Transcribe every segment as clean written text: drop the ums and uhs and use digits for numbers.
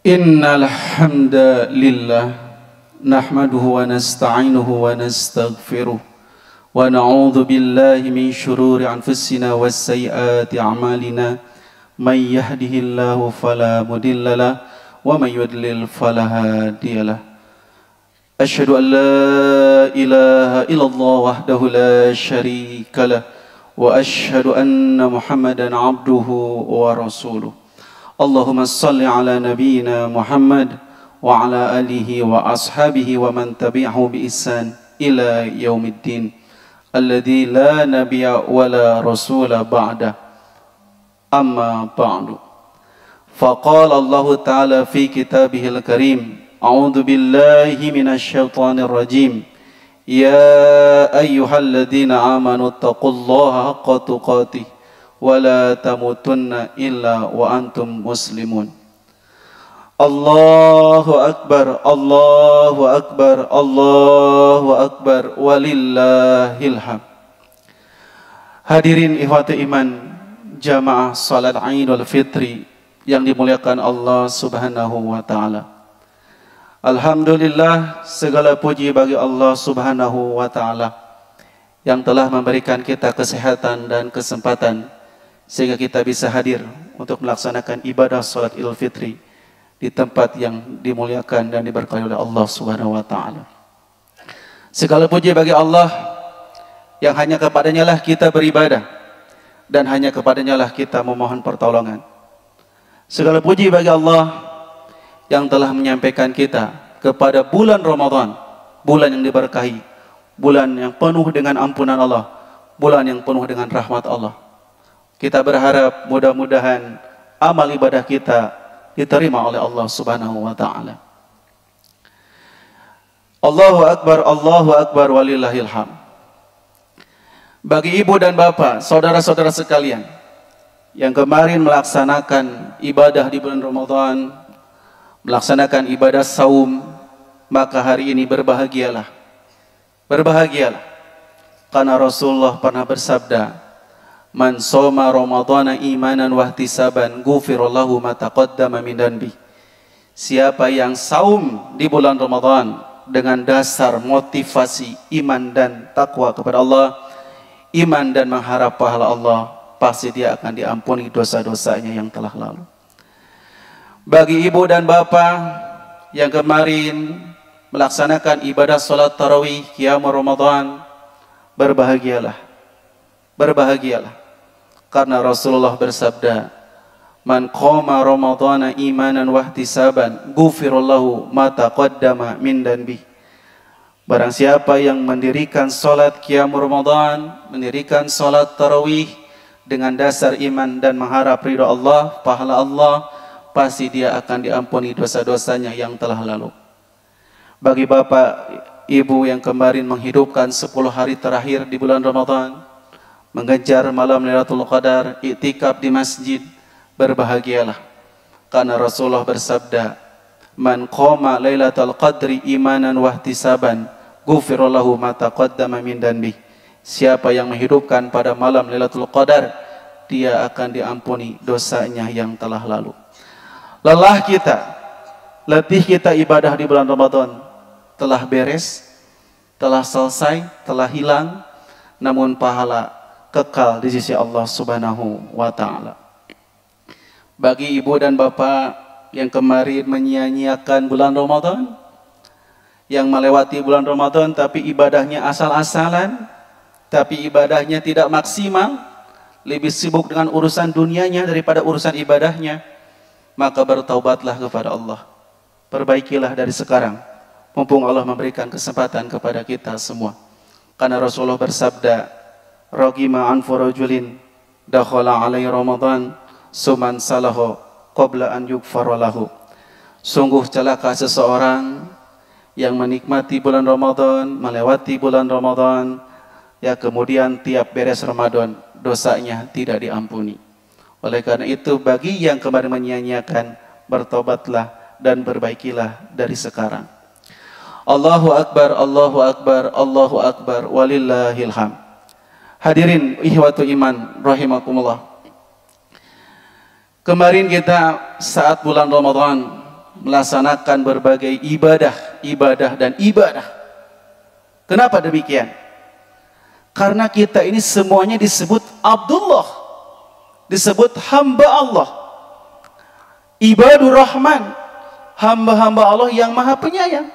Innal hamdalillah nahmaduhu wa nasta'inuhu wa nastaghfiruh wa na'udzu billahi min shururi anfusina was sayyiati a'malina may yahdihillahu fala mudhillalah wa may yudlil fala hadiyalah. Asyhadu an la ilaha illallah wahdahu la syarikalah wa asyhadu anna Muhammadan abduhu wa rasuluh. Allahumma salli ala nabiyyina Muhammad wa ala alihi wa ashabihi wa man tabi'ahu bi ihsan ila yaumiddin alladzi la nabiyya wa la rasula ba'da amma ba'du. Faqala Allah ta'ala fi kitabihil karim a'udzu billahi minasy syaithanir rajim ya ayyuhalladzina amanu taqullaha haqqa tuqatih wala tamutunna illa wa antum muslimun. Allahu akbar, Allahu akbar, Allahu akbar, walillahil hamd. Hadirin ikhwati iman, jamaah salat Idul Fitri yang dimuliakan Allah Subhanahu wa taala. Alhamdulillah, segala puji bagi Allah Subhanahu wa taala yang telah memberikan kita kesehatan dan kesempatan sehingga kita bisa hadir untuk melaksanakan ibadah salat Idul Fitri di tempat yang dimuliakan dan diberkahi oleh Allah Subhanahu wa taala. Segala puji bagi Allah yang hanya kepadanya lah kita beribadah dan hanya kepadanya lah kita memohon pertolongan. Segala puji bagi Allah yang telah menyampaikan kita kepada bulan Ramadan, bulan yang diberkahi, bulan yang penuh dengan ampunan Allah, bulan yang penuh dengan rahmat Allah. Kita berharap mudah-mudahan amal ibadah kita diterima oleh Allah Subhanahu wa taala. Allahu akbar walillahil hamd. Bagi ibu dan bapak, saudara-saudara sekalian yang kemarin melaksanakan ibadah di bulan Ramadan, melaksanakan ibadah saum, maka hari ini berbahagialah. Berbahagialah karena Rasulullah pernah bersabda, man shoma ramadhana imanan wahtisaban ghufirallahu ma taqaddama min dhanbi. Siapa yang saum di bulan Ramadan dengan dasar motivasi iman dan takwa kepada Allah, iman dan mengharap pahala Allah, pasti dia akan diampuni dosa-dosanya yang telah lalu. Bagi ibu dan bapak yang kemarin melaksanakan ibadah salat tarawih qiyamul Ramadan, berbahagialah. Berbahagialah karena Rasulullah bersabda, man qama ramadhana imanan wahtisaban ghufirallahu ma taqaddama min dhanbi. Barang siapa yang mendirikan salat qiyamul Ramadan, mendirikan salat tarawih dengan dasar iman dan mengharap ridha Allah, pahala Allah, pasti dia akan diampuni dosa-dosanya yang telah lalu. Bagi bapak, ibu yang kemarin menghidupkan 10 hari terakhir di bulan Ramadan, mengejar malam Lailatul Qadar, iktikaf di masjid, berbahagialah karena Rasulullah bersabda, man qama Lailatul Qadri imanan wahtisaban ghufirallahu ma taqaddama min dhanbi. Siapa yang menghidupkan pada malam Lailatul Qadar, dia akan diampuni dosanya yang telah lalu. Lelah kita, letih kita ibadah di bulan Ramadan telah beres, telah selesai, telah hilang, namun pahala kekal di sisi Allah Subhanahu wa taala. Bagi ibu dan bapak yang kemarin menyia-nyiakan bulan Ramadan, yang melewati bulan Ramadan tapi ibadahnya asal-asalan, tapi ibadahnya tidak maksimal, lebih sibuk dengan urusan dunianya daripada urusan ibadahnya, maka bertaubatlah kepada Allah. Perbaikilah dari sekarang, mumpung Allah memberikan kesempatan kepada kita semua. Karena Rasulullah bersabda, ragima anfu rajulin dakhala alai Ramadan suman salahu qabla an yughfara lahu. Sungguh celaka seseorang yang menikmati bulan Ramadan, melewati bulan Ramadan, ya kemudian tiap beres Ramadan dosanya tidak diampuni. Oleh karena itu, bagi yang kemarin menyia-nyiakan, bertobatlah dan perbaikilah dari sekarang. Allahu akbar, Allahu akbar, Allahu akbar, walillahil hamd. Hadirin ikhwatu iman rahimakumullah. Kemarin kita saat bulan Ramadan melaksanakan berbagai ibadah, dan ibadah. Kenapa demikian? Karena kita ini semuanya disebut Abdullah, disebut hamba Allah, ibadur Rahman, hamba-hamba Allah yang maha penyayang.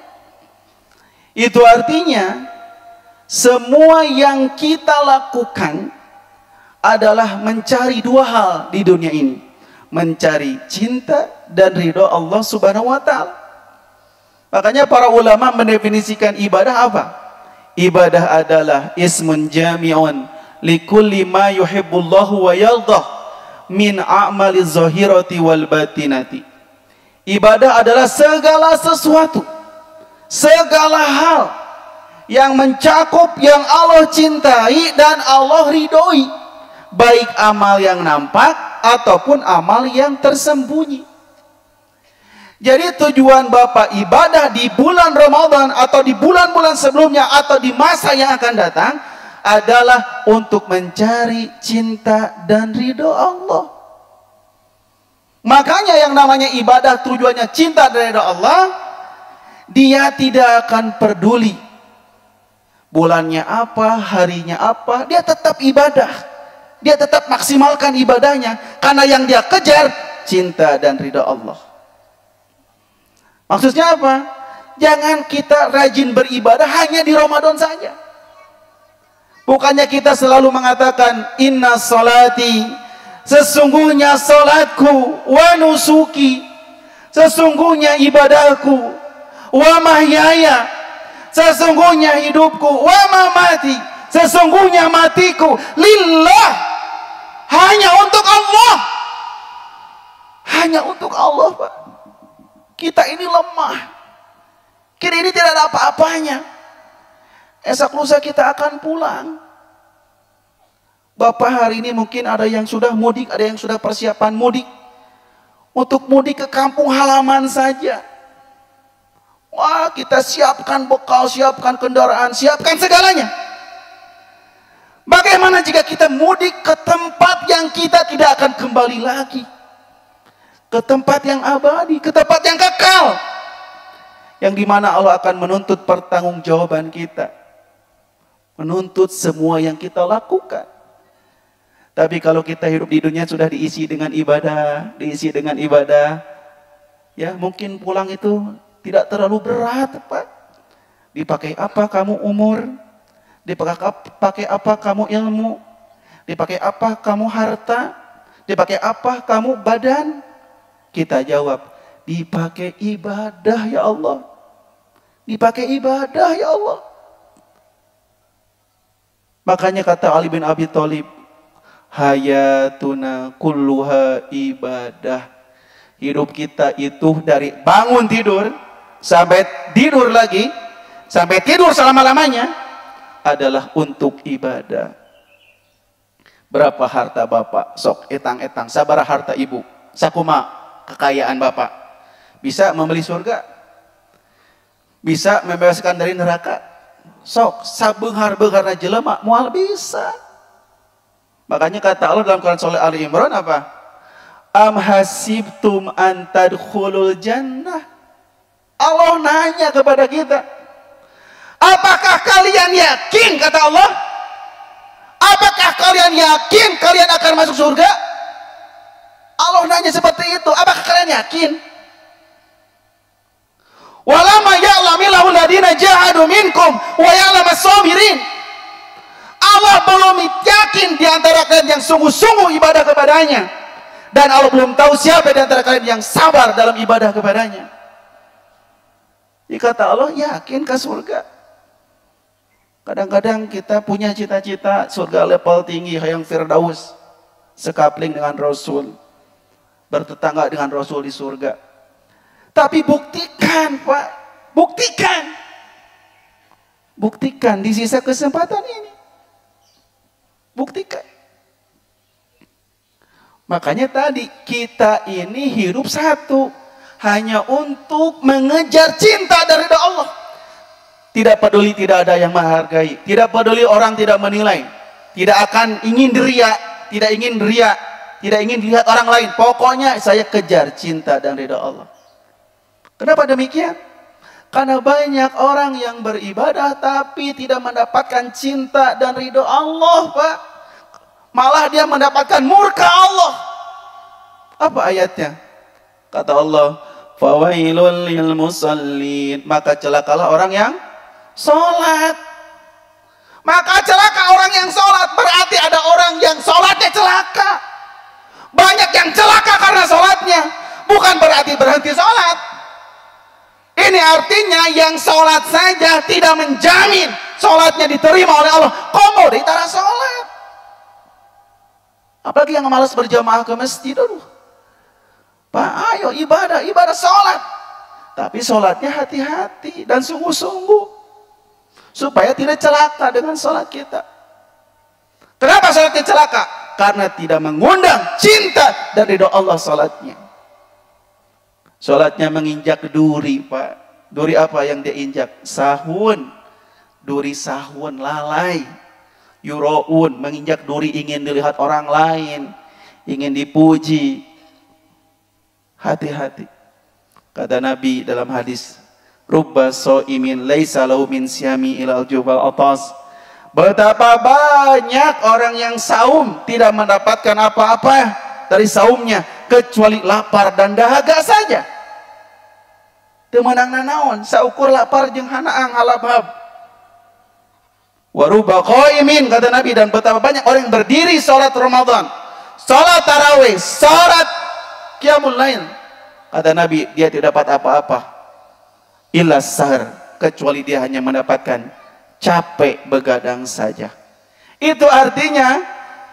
Itu artinya semua yang kita lakukan adalah mencari dua hal di dunia ini, mencari cinta dan ridho Allah Subhanahu wa Ta'ala. Makanya para ulama mendefinisikan ibadah apa? Ibadah adalah ismun jami'un likulli ma yuhibbullahu wa yardah min a'mali zahirati wal batinati. Ibadah adalah segala sesuatu, segala hal yang mencakup yang Allah cintai dan Allah ridhoi, baik amal yang nampak ataupun amal yang tersembunyi. Jadi tujuan Bapak ibadah di bulan Ramadan atau di bulan-bulan sebelumnya atau di masa yang akan datang adalah untuk mencari cinta dan ridho Allah. Makanya yang namanya ibadah tujuannya cinta dan ridho Allah, dia tidak akan peduli bulannya apa, harinya apa, dia tetap ibadah. Dia tetap maksimalkan ibadahnya karena yang dia kejar cinta dan ridho Allah. Maksudnya apa? Jangan kita rajin beribadah hanya di Ramadan saja. Bukannya kita selalu mengatakan inna salati, sesungguhnya salatku, wa nusuki, sesungguhnya ibadahku, wa mahyaya, sesungguhnya hidupku, wa mamati, sesungguhnya matiku, lillah, hanya untuk Allah. Hanya untuk Allah, Pak. Kita ini lemah. Kita ini tidak ada apa-apanya. Esok lusa kita akan pulang. Bapak hari ini mungkin ada yang sudah mudik, ada yang sudah persiapan mudik. Untuk mudik ke kampung halaman saja. Wah, kita siapkan bekal, siapkan kendaraan, siapkan segalanya. Bagaimana jika kita mudik ke tempat yang kita tidak akan kembali lagi? Ke tempat yang abadi, ke tempat yang kekal, yang dimana Allah akan menuntut pertanggungjawaban kita, menuntut semua yang kita lakukan. Tapi kalau kita hidup di dunia sudah diisi dengan ibadah, ya mungkin pulang itu tidak terlalu berat, Pak. Dipakai apa kamu umur? Dipakai apa kamu ilmu? Dipakai apa kamu harta? Dipakai apa kamu badan? Kita jawab, dipakai ibadah ya Allah. Dipakai ibadah ya Allah. Makanya kata Ali bin Abi Thalib, hayatuna kulluha ibadah. Hidup kita itu dari bangun tidur sampai tidur lagi, sampai tidur selama-lamanya adalah untuk ibadah. Berapa harta Bapak? Sok etang-etang. Sabaraha harta Ibu? Sakuma kekayaan Bapak? Bisa membeli surga? Bisa membebaskan dari neraka? Sok sabeunghar-beungharna jelema moal bisa. Makanya kata Allah dalam Quran surah Ali Imran apa? Am hasibtum an tadkhulul jannah. Allah nanya kepada kita, apakah kalian yakin, kata Allah, apakah kalian yakin kalian akan masuk surga? Allah nanya seperti itu. Apakah kalian yakin? Walama ya'lamillahu ladina jahadu minkum wa ya'lamas sabirin. Allah belum yakin di antara kalian yang sungguh-sungguh ibadah kepadanya, dan Allah belum tahu siapa di antara kalian yang sabar dalam ibadah kepadanya. Jadi kata Allah, yakin ke surga? Kadang-kadang kita punya cita-cita surga level tinggi yang Firdaus, sekapling dengan Rasul, bertetangga dengan Rasul di surga. Tapi buktikan, Pak, buktikan di sisa kesempatan ini, buktikan. Makanya tadi kita ini hidup satu, hanya untuk mengejar cinta dari Allah. Tidak peduli tidak ada yang menghargai, tidak peduli orang tidak menilai, tidak akan ingin riya, tidak ingin dilihat orang lain. Pokoknya saya kejar cinta dan ridha Allah. Kenapa demikian? Karena banyak orang yang beribadah tapi tidak mendapatkan cinta dan ridho Allah, Pak. Malah dia mendapatkan murka Allah. Apa ayatnya? Kata Allah, fawailul lil musallin, maka celakalah orang yang sholat. Maka celaka orang yang sholat, berarti ada orang yang sholatnya celaka. Banyak yang celaka karena sholatnya, bukan berarti berhenti sholat. Ini artinya yang sholat saja tidak menjamin sholatnya diterima oleh Allah. Komoditas sholat. Apalagi yang malas berjamaah ke masjid. Aduh, Pak, ayo ibadah sholat. Tapi sholatnya hati-hati dan sungguh-sungguh, supaya tidak celaka dengan sholat kita. Kenapa sholatnya celaka? Karena tidak mengundang cinta dan ridho Allah sholatnya. Sholatnya menginjak duri, Pak. Duri apa yang dia injak? Sahun. Duri sahun, lalai. Yuroun, menginjak duri ingin dilihat orang lain, ingin dipuji. Hati-hati. Kata Nabi dalam hadis, rubba so'imin laisa lahu min siyami ilal jubal atas. Betapa banyak orang yang saum tidak mendapatkan apa-apa dari saumnya kecuali lapar dan dahaga saja. Temenang nanaon, saukur lapar jeung hanaang halabab. Waruba qaimin, kata Nabi, dan betapa banyak orang yang berdiri sholat Ramadan, sholat tarawih, sholat qiyamul lail. Kata Nabi, dia tidak dapat apa-apa illa sahar, kecuali dia hanya mendapatkan capek begadang saja. Itu artinya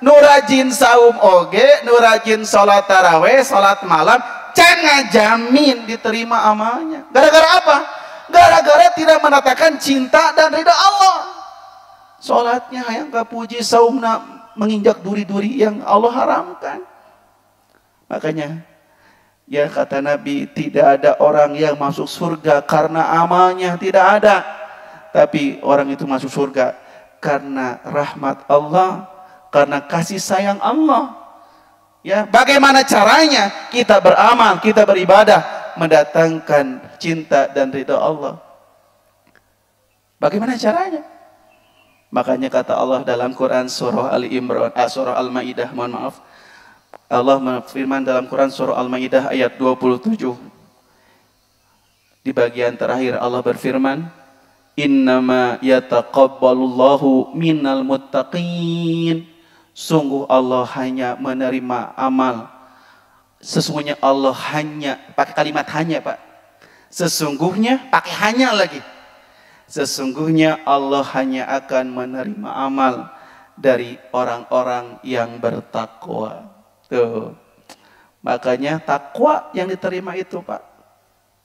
nurajin saum oge, nurajin sholat tarawih, sholat malam, can ngajamin diterima amalnya. Gara-gara apa? Gara-gara tidak menatakan cinta dan ridha Allah. Sholatnya hayang kapuji, saumna menginjak duri-duri yang Allah haramkan. Makanya ya kata Nabi, tidak ada orang yang masuk surga karena amalnya, tidak ada. Tapi orang itu masuk surga karena rahmat Allah, karena kasih sayang Allah. Ya, bagaimana caranya kita beramal, kita beribadah mendatangkan cinta dan ridha Allah? Bagaimana caranya? Makanya kata Allah dalam Quran surah Ali Imran, surah Al-Maidah, mohon maaf. Allah berfirman dalam Quran surah Al-Maidah ayat 27. Di bagian terakhir Allah berfirman, innama yataqabbalullahu minal muttaqin. Sungguh Allah hanya menerima amal. Sesungguhnya Allah hanya, pakai kalimat hanya, Pak. Sesungguhnya, pakai hanya lagi. Sesungguhnya Allah hanya akan menerima amal dari orang-orang yang bertakwa. Tuh. Makanya takwa yang diterima itu, Pak.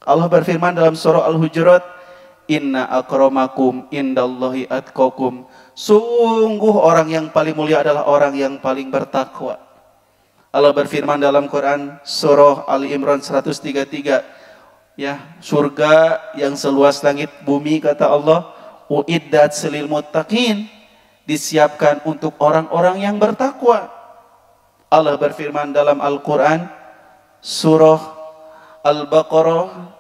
Allah berfirman dalam surah Al-Hujurat, inna akramakum indallahi atqakum. Sungguh orang yang paling mulia adalah orang yang paling bertakwa. Allah berfirman dalam Quran surah Ali Imran 133, ya, surga yang seluas langit bumi, kata Allah, uiddat lil muttaqin, disiapkan untuk orang-orang yang bertakwa. Allah berfirman dalam Al-Quran surah Al-Baqarah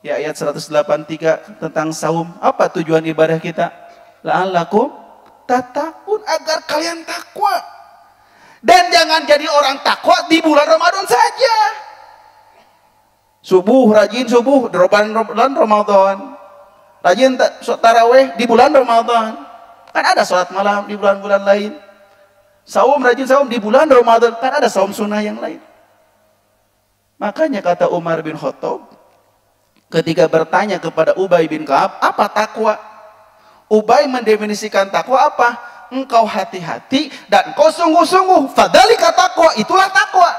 ya ayat 183 tentang saum. Apa tujuan ibadah kita? La'allakum tattaqun, agar kalian takwa. Dan jangan jadi orang takwa di bulan Ramadan saja. Subuh, rajin subuh di bulan Ramadan, rajin tarawih di bulan Ramadan. Kan ada sholat malam di bulan-bulan lain. Saum, rajin saum di bulan Ramadan, kan ada saum sunnah yang lain. Makanya kata Umar bin Khattab ketika bertanya kepada Ubay bin Ka'ab, apa takwa? Ubay mendefinisikan takwa apa? Engkau hati-hati dan engkau sungguh-sungguh. Fadzalika takwa, itulah takwa.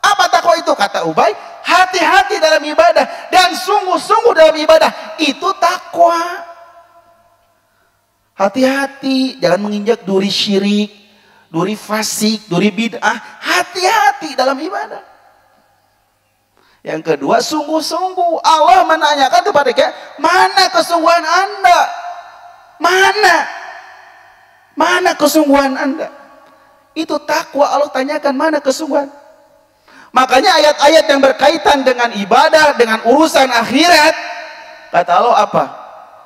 Apa takwa itu? Kata Ubay, hati-hati dalam ibadah dan sungguh-sungguh dalam ibadah, itu takwa. Hati-hati, jangan menginjak duri syirik, duri fasik, duri bid'ah. Hati-hati dalam ibadah. Yang kedua, sungguh-sungguh. Allah menanyakan kepada kita, mana kesungguhan Anda? Mana kesungguhan Anda? Itu takwa. Allah tanyakan, mana kesungguhan? Makanya ayat-ayat yang berkaitan dengan ibadah, dengan urusan akhirat, kata Allah apa?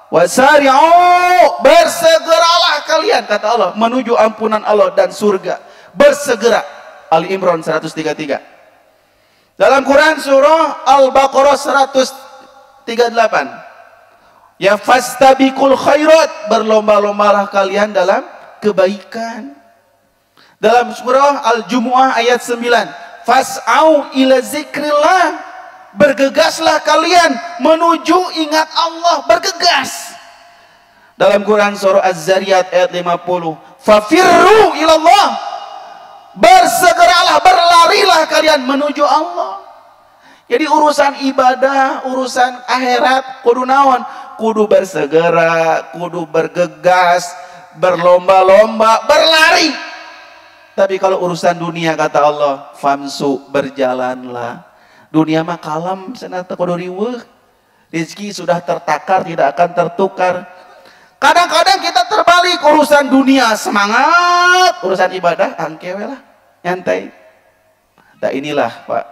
Wasari'u, bersegeralah kalian, kata Allah, menuju ampunan Allah dan surga. Bersegera. Ali Imran 133. Dalam Quran surah Al-Baqarah 138. Ya fastabiqul khairat, berlomba-lombalah kalian dalam kebaikan. Dalam surah Al-Jumu'ah ayat 9. Fas'au ila zikrillah, bergegaslah kalian menuju ingat Allah, bergegas. Dalam Quran surah Az-Zariyat ayat 50, fafirru ilallah, bersegeralah, berlarilah kalian menuju Allah. Jadi urusan ibadah, urusan akhirat, kudu naon? Kudu bersegera, kudu bergegas, berlomba-lomba, berlari. Tapi kalau urusan dunia, kata Allah, famsu, berjalanlah. Dunia mah kalem, senata kudu riweuh. Rezeki sudah tertakar, tidak akan tertukar. Kadang-kadang kita terbalik, urusan dunia semangat, urusan ibadah angkewe lah, nyantai. Nah inilah Pak,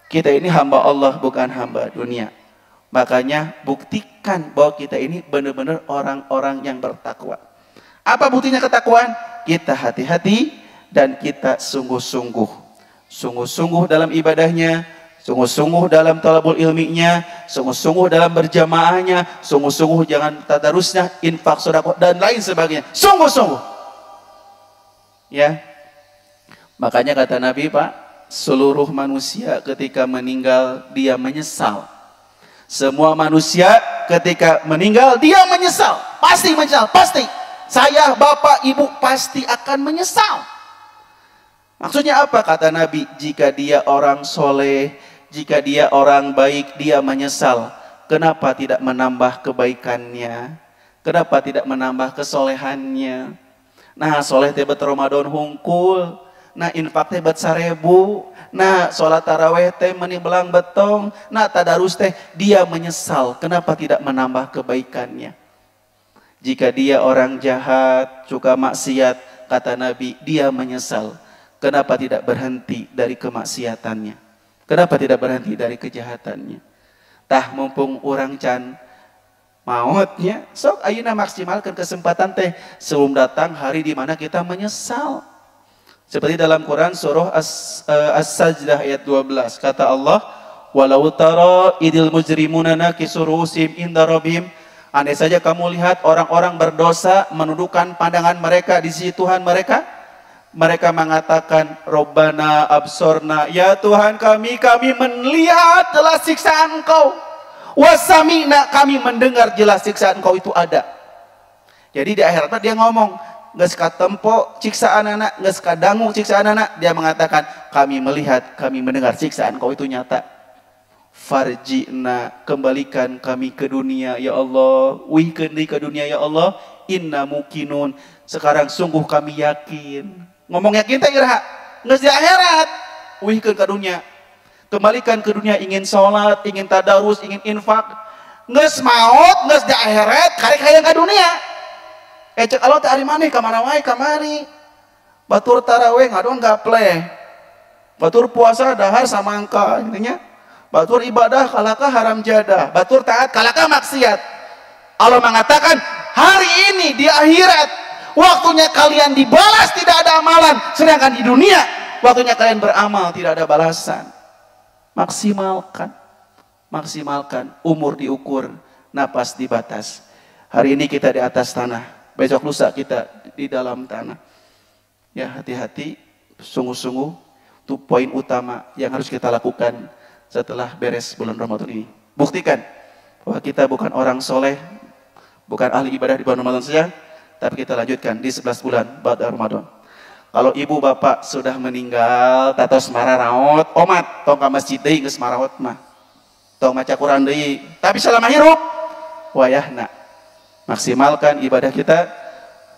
kita ini hamba Allah, bukan hamba dunia. Makanya buktikan bahwa kita ini benar-benar orang-orang yang bertakwa. Apa buktinya ketakwaan? Kita hati-hati dan kita sungguh-sungguh. Sungguh-sungguh dalam ibadahnya, sungguh-sungguh dalam talabul ilminya, sungguh-sungguh dalam berjamaahnya, sungguh-sungguh jangan tadarusnya, infak, sedekah dan lain sebagainya. Sungguh-sungguh. Ya. Makanya kata Nabi, Pak, seluruh manusia ketika meninggal dia menyesal. Semua manusia ketika meninggal dia menyesal. Pasti menyesal, pasti. Saya, Bapak, Ibu pasti akan menyesal. Maksudnya apa? Kata Nabi, jika dia orang soleh, jika dia orang baik, dia menyesal. Kenapa tidak menambah kebaikannya? Kenapa tidak menambah kesolehannya? Nah, soleh teh bet Ramadan hungkul. Nah, infak teh bet 1000. Nah, sholat taraweh teh meni belang betong. Nah, tadarus teh, dia menyesal. Kenapa tidak menambah kebaikannya? Jika dia orang jahat, suka maksiat, kata Nabi, dia menyesal. Kenapa tidak berhenti dari kemaksiatannya? Kenapa tidak berhenti dari kejahatannya? Tah mumpung orang can mautnya, sok ayeuna maksimalkan kesempatan teh sebelum datang hari di mana kita menyesal. Seperti dalam Quran surah As-Sajdah ayat 12, kata Allah, walau tara idil mujrimuna nakisu ru'usihim inda rabbihim, andai saja kamu lihat orang-orang berdosa menundukkan pandangan mereka di sisi Tuhan mereka. Mereka mengatakan, Robbana absorna, ya Tuhan kami melihat jelas siksaan Engkau. Wasamina, kami mendengar jelas siksaan Engkau itu ada. Jadi di akhirat dia ngomong, geus katempo siksaan anak, geus kadangu siksaan anak. Dia mengatakan, kami melihat, kami mendengar siksaan Engkau itu nyata. Farjina, kembalikan kami ke dunia ya Allah. Wihkeun deui ke dunia ya Allah. Inna mukinun, sekarang sungguh kami yakin. Ngomong yakin teh iraha, geus di akhirat, wihkeun ka dunia. Kembalikan ke dunia, ingin sholat, ingin tadarus, ingin infak. Geus maot, geus di akhirat, karek hayang ka dunia. Cek Allah teh ari maneh ka mana wae kamari. Batur tarawih ngadon gaple. Batur puasa dahar samangka intinya. Batur ibadah kalaka haram jadah. Batur taat kalaka maksiat. Allah mengatakan, hari ini di akhirat waktunya kalian dibalas tidak ada amalan, sedangkan di dunia waktunya kalian beramal tidak ada balasan. Maksimalkan, umur diukur, napas dibatas. Hari ini kita di atas tanah, besok lusa kita di dalam tanah. Ya, hati-hati, sungguh-sungguh, itu poin utama yang harus kita lakukan setelah beres bulan Ramadan ini. Buktikan bahwa kita bukan orang soleh, bukan ahli ibadah di bulan Ramadan saja, tapi kita lanjutkan di 11 bulan ba'da Ramadan. Kalau ibu bapak sudah meninggal, tatos marah raot, omat, tong ka masjid deui geus maraot mah. Tong maca Quran deui, tapi selama hidup wayahna. Maksimalkan ibadah kita,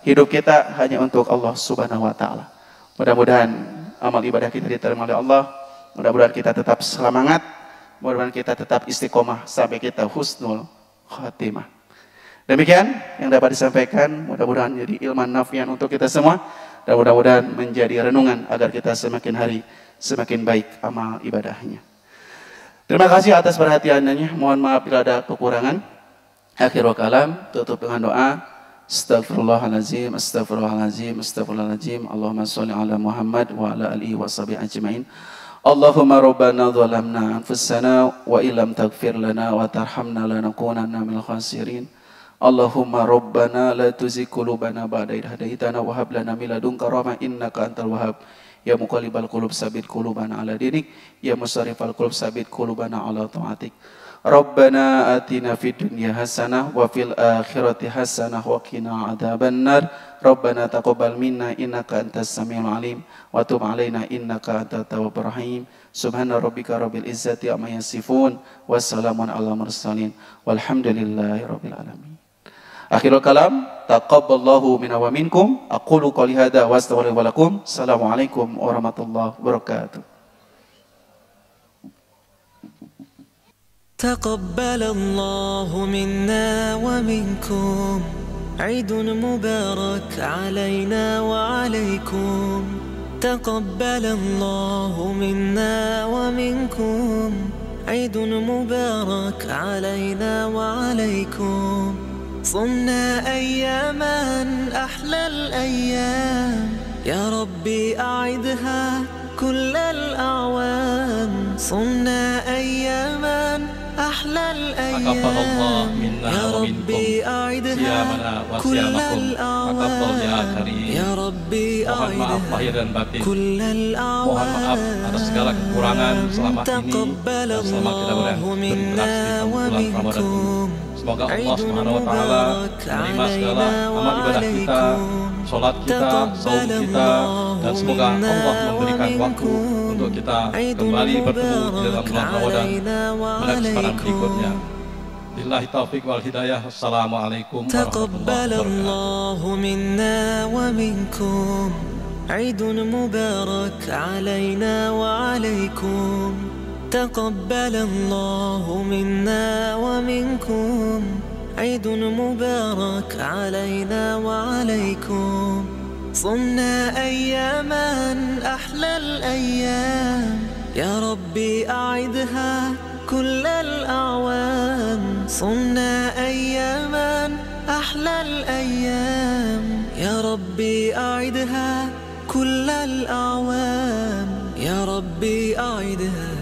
hidup kita hanya untuk Allah Subhanahu wa taala. Mudah-mudahan amal ibadah kita diterima oleh Allah. Mudah-mudahan kita tetap semangat, mudah-mudahan kita tetap istiqomah sampai kita husnul khatimah. Demikian yang dapat disampaikan, mudah-mudahan jadi ilmu nafian untuk kita semua. dan mudah-mudahan menjadi renungan agar kita semakin hari semakin baik amal ibadahnya. Terima kasih atas perhatiannya. Mohon maaf bila ada kekurangan. Akhirul kalam, tutup dengan doa. Astaghfirullahaladzim, astaghfirullahaladzim, astaghfirullahaladzim. Allahumma sholli ala Muhammad wa ala alihi wa sahbihi ajma'in. Allahumma rabbana zalamna anfusana wa illam taghfir lana wa tarhamna lanakunanna minal khasirin. Allahumma rabbana la tuzigh qulubana ba'da idh hadaitana wa hab lana min ladunka rahmah innaka antal wahhab. Ya muqallibal qulub sabit qulubana ala dinik, ya musarrifal qulub sabit qulubana ala ta'atik. Rabbana atina fid dunya hasanah wa fil akhirati hasanah wa qina adzabannar. Rabbana taqabbal minna innaka antas samiul alim wa tub alaina innaka antat tawwabur rahim. Subhana rabbika rabbil izzati amma yasifun wa salamun ala mursalin walhamdulillahi rabbil alamin. Akhirul kalam, taqabbalallahu minna wa minkum. Aqulu qouli hadza wa astaghfiru lakum. Assalamualaikum warahmatullahi wabarakatuh. Taqabbalallahu minna wa minkum. Eidun mubarak alaina wa alaikum. Taqabbalallahu minna wa minkum. Eidun mubarak alaina wa alaikum. صمنا أياما أحلى الأيام يا ربي أعدها كل الأعوام صمنا أياما أحلى الأيام يا ربي أعدها كل الأعوام يا ربي أعدها كل الأعوام mohon maaf atas segala kekurangan selama ini dan selama kita berinteraksi di bulan Ramadan ini. Semoga Allah Subhanahu wa Ta'ala menerima segala amal ibadah kita, sholat kita, saum kita, dan semoga Allah memberikan waktu untuk kita kembali bertemu di dalam bulan Ramadan pada kesempatan berikutnya. Billahi taufiq wal hidayah. Assalamualaikum warahmatullahi wabarakatuh. عيد مبارك علينا وعليكم تقبل الله منا ومنكم عيد مبارك علينا وعليكم صمنا أياما أحلى الأيام يا ربي أعدها كل الأعوام صمنا أياما أحلى الأيام يا ربي أعدها كل الأعوام يا ربي أعدها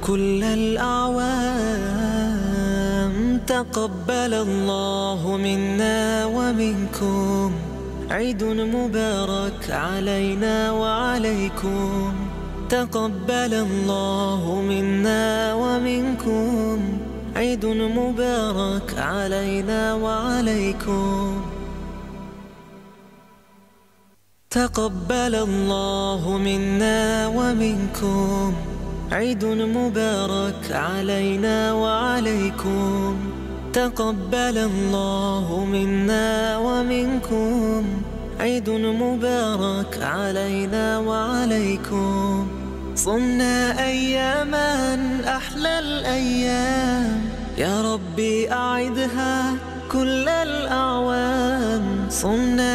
كل الأعوام تقبل الله منا ومنكم عيد مبارك علينا وعليكم تقبل الله منا ومنكم عيد مبارك علينا وعليكم تقبل الله منا ومنكم عيد مبارك علينا وعليكم تقبل الله منا ومنكم عيد مبارك علينا وعليكم صمنا أياما أحلى الأيام يا ربي أعدها كل الأعوام صمنا